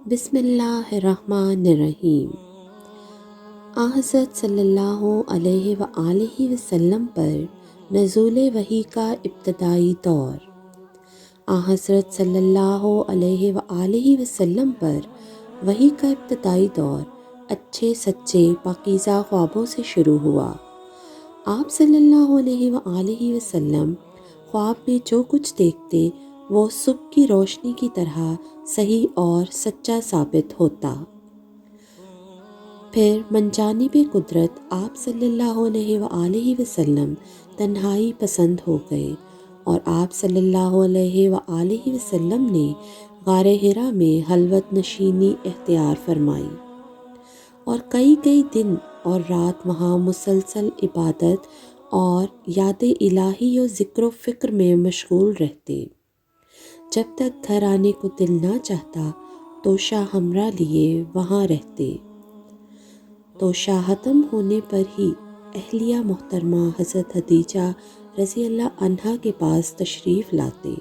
بسم اللہ الرحمن الرحیم۔ حضرت صلی اللہ علیہ وآلہ وسلم پر نزول وحی کا ابتدائی دور۔ حضرت صلی اللہ علیہ وآلہ وسلم پر وحی کا ابتدائی دور اچھے سچے پاکیزہ خوابوں سے شروع ہوا۔ آپ صلی اللہ علیہ وآلہ وسلم خواب میں جو کچھ دیکھتے وہ صبح کی روشنی کی طرح صحیح اور سچا ثابت ہوتا۔ پھر من جانب قدرت آپ صلی اللہ علیہ وآلہ وسلم تنہائی پسند ہو گئے اور آپ صلی اللہ علیہ وآلہ وسلم نے غار حرا میں خلوت نشینی اختیار فرمائی اور کئی دن اور رات وہاں مسلسل عبادت اور یاد الہی و ذکر و فکر میں مشغول رہتے۔ جب تک گھر آنے کو دل نہ چاہتا توشہ ہمراہ لیے وہاں رہتے۔ توشہ ختم ہونے پر ہی اہلیہ محترمہ حضرت خدیجہ رضی اللہ عنہا کے پاس تشریف لاتے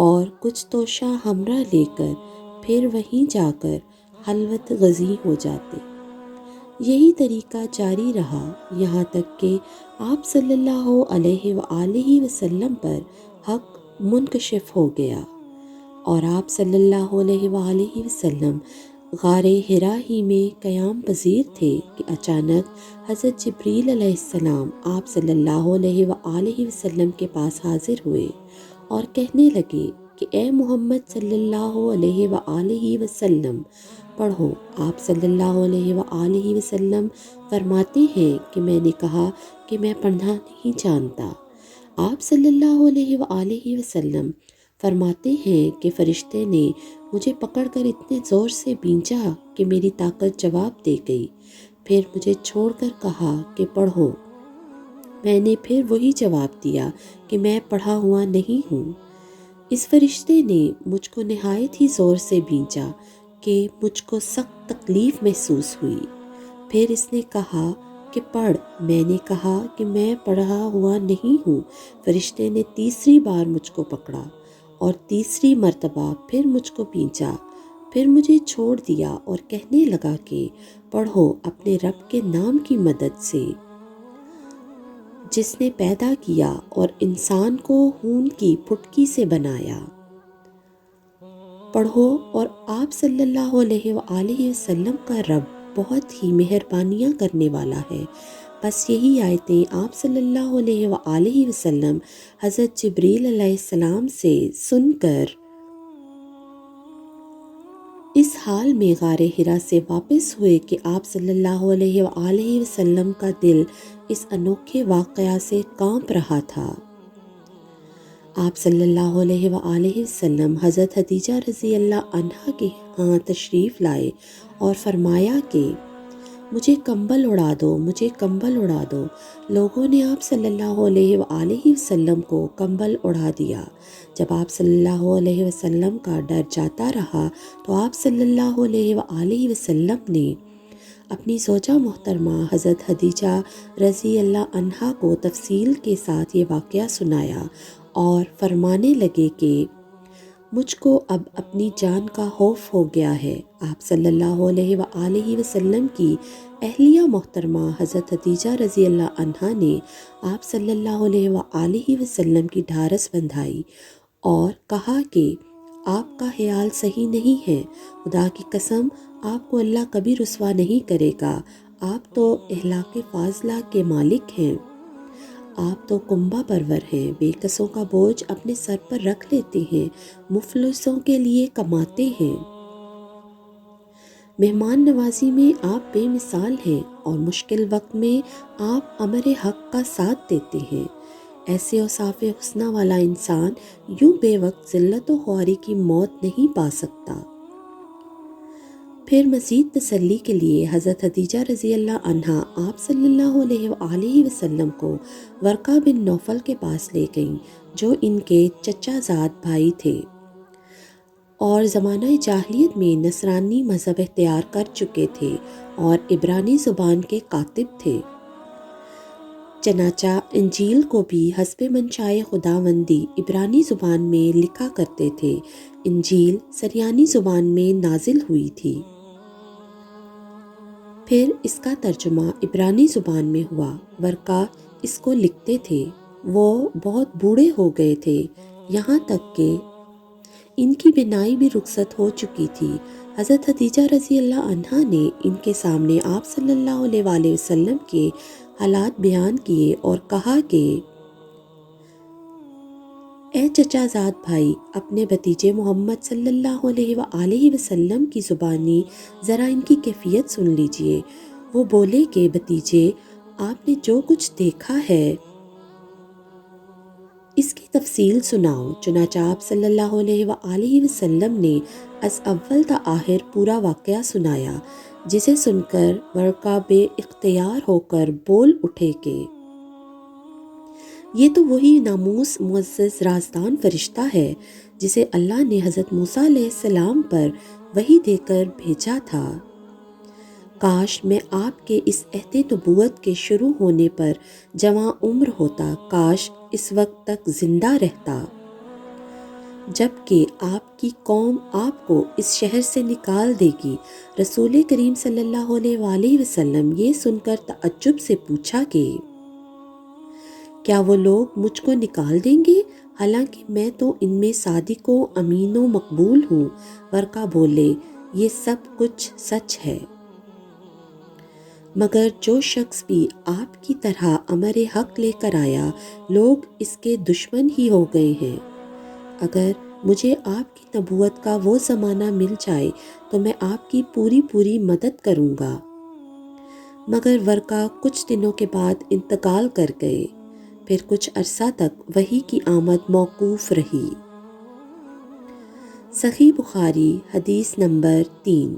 اور کچھ توشہ ہمراہ لے کر پھر وہیں جا کر خلوت غزی ہو جاتے۔ یہی طریقہ جاری رہا یہاں تک کہ آپ صلی اللہ علیہ وآلہ وسلم پر حق منکشف ہو گیا اور آپ صلی اللہ علیہ وآلہ وسلم غار حرا ہی میں قیام پذیر تھے کہ اچانک حضرت جبریل علیہ السلام آپ صلی اللہ علیہ وآلہ وسلم کے پاس حاضر ہوئے اور کہنے لگے کہ اے محمد صلی اللہ علیہ وآلہ وسلم پڑھو۔ آپ صلی اللہ علیہ وآلہ وسلم فرماتے ہیں کہ میں نے کہا کہ میں پڑھنا نہیں جانتا۔ آپ صلی اللہ علیہ وآلہ وسلم فرماتے ہیں کہ فرشتے نے مجھے پکڑ کر اتنے زور سے بھینچا کہ میری طاقت جواب دے گئی، پھر مجھے چھوڑ کر کہا کہ پڑھو۔ میں نے پھر وہی جواب دیا کہ میں پڑھا ہوا نہیں ہوں۔ اس فرشتے نے مجھ کو نہایت ہی زور سے بھینچا کہ مجھ کو سخت تکلیف محسوس ہوئی۔ پھر اس نے کہا کہ پڑھ۔ میں نے کہا کہ میں پڑھا ہوا نہیں ہوں۔ فرشتے نے تیسری بار مجھ کو پکڑا اور تیسری مرتبہ پھر مجھ کو بھینچا، پھر مجھے چھوڑ دیا اور کہنے لگا کہ پڑھو اپنے رب کے نام کی مدد سے جس نے پیدا کیا اور انسان کو خون کی پھٹکی سے بنایا۔ پڑھو اور آپ صلی اللہ علیہ وآلہ وسلم کا رب بہت ہی مہربانیاں کرنے والا ہے۔ بس یہی آیتیں آپ صلی اللہ علیہ وآلہ وسلم حضرت جبریل علیہ السلام سے سن کر اس حال میں غار حرا سے واپس ہوئے کہ آپ صلی اللہ علیہ وآلہ وسلم کا دل اس انوکھے واقعہ سے کانپ رہا تھا۔ آپ صلی اللہ علیہ وآلہ وسلم حضرت خدیجہ رضی اللہ عنہا کے ہاں تشریف لائے اور فرمایا کہ مجھے کمبل اڑا دو، مجھے کمبل اڑا دو۔ لوگوں نے آپ صلی اللہ علیہ وآلہ وسلم کو کمبل اڑا دیا۔ جب آپ صلی اللہ علیہ وسلم کا ڈر جاتا رہا تو آپ صلی اللہ علیہ وآلہ وسلم نے اپنی زوجہ محترمہ حضرت خدیجہ رضی اللہ عنہا کو تفصیل کے ساتھ یہ واقعہ سنایا اور فرمانے لگے کہ مجھ کو اب اپنی جان کا خوف ہو گیا ہے۔ آپ صلی اللہ علیہ وآلہ وسلم کی اہلیہ محترمہ حضرت خدیجہ رضی اللہ عنہا نے آپ صلی اللہ علیہ وآلہ وسلم کی ڈھارس بندھائی اور کہا کہ آپ کا خیال صحیح نہیں ہے، خدا کی قسم آپ کو اللہ کبھی رسوا نہیں کرے گا۔ آپ تو اخلاق فاضلہ کے مالک ہیں، آپ تو کنبہ پرور ہیں، بے کسوں کا بوجھ اپنے سر پر رکھ لیتے ہیں، مفلسوں کے لیے کماتے ہیں، مہمان نوازی میں آپ بے مثال ہیں اور مشکل وقت میں آپ امر حق کا ساتھ دیتے ہیں۔ ایسے اوصاف حسنہ والا انسان یوں بے وقت ذلت و خواری کی موت نہیں پا سکتا۔ پھر مزید تسلی کے لیے حضرت خدیجہ رضی اللہ عنہا آپ صلی اللہ علیہ وآلہ وسلم کو ورقہ بن نوفل کے پاس لے گئیں جو ان کے چچا زاد بھائی تھے اور زمانہ جاہلیت میں نصرانی مذہب اختیار کر چکے تھے اور عبرانی زبان کے کاتب تھے۔ چنانچہ انجیل کو بھی حسب منشائے خداوندی عبرانی زبان میں لکھا کرتے تھے۔ انجیل سریانی زبان میں نازل ہوئی تھی، پھر اس کا ترجمہ عبرانی زبان میں ہوا۔ ورقہ اس کو لکھتے تھے، وہ بہت بوڑھے ہو گئے تھے، یہاں تک کہ ان کی بینائی بھی رخصت ہو چکی تھی۔ حضرت خدیجہ رضی اللہ عنہا نے ان کے سامنے آپ صلی اللہ علیہ وآلہ وسلم کے حالات بیان کیے اور کہا کہ اے چچا زاد بھائی، اپنے بھتیجے محمد صلی اللہ علیہ وآلہ وسلم کی زبانی ذرا ان کی کیفیت سن لیجئے۔ وہ بولے کہ بھتیجے، آپ نے جو کچھ دیکھا ہے اس کی تفصیل سناؤ۔ چنانچہ آپ صلی اللہ علیہ وآلہ وسلم نے از اول تا آخر پورا واقعہ سنایا، جسے سن کر ورقہ بے اختیار ہو کر بول اٹھے کہ یہ تو وہی ناموس معزز رازدان فرشتہ ہے جسے اللہ نے حضرت موسیٰ علیہ السلام پر وحی دے کر بھیجا تھا۔ کاش میں آپ کے اس عہد نبوت کے شروع ہونے پر جواں عمر ہوتا، کاش اس وقت تک زندہ رہتا جبکہ آپ کی قوم آپ کو اس شہر سے نکال دے گی۔ رسول کریم صلی اللہ علیہ وآلہ وسلم یہ سن کر تعجب سے پوچھا کہ کیا وہ لوگ مجھ کو نکال دیں گے، حالانکہ میں تو ان میں صادق و امین و مقبول ہوں؟ ورقہ بولے، یہ سب کچھ سچ ہے، مگر جو شخص بھی آپ کی طرح امر حق لے کر آیا، لوگ اس کے دشمن ہی ہو گئے ہیں۔ اگر مجھے آپ کی نبوت کا وہ زمانہ مل جائے تو میں آپ کی پوری مدد کروں گا۔ مگر ورقہ کچھ دنوں کے بعد انتقال کر گئے، پھر کچھ عرصہ تک وحی کی آمد موقوف رہی۔ صحیح بخاری حدیث نمبر 3۔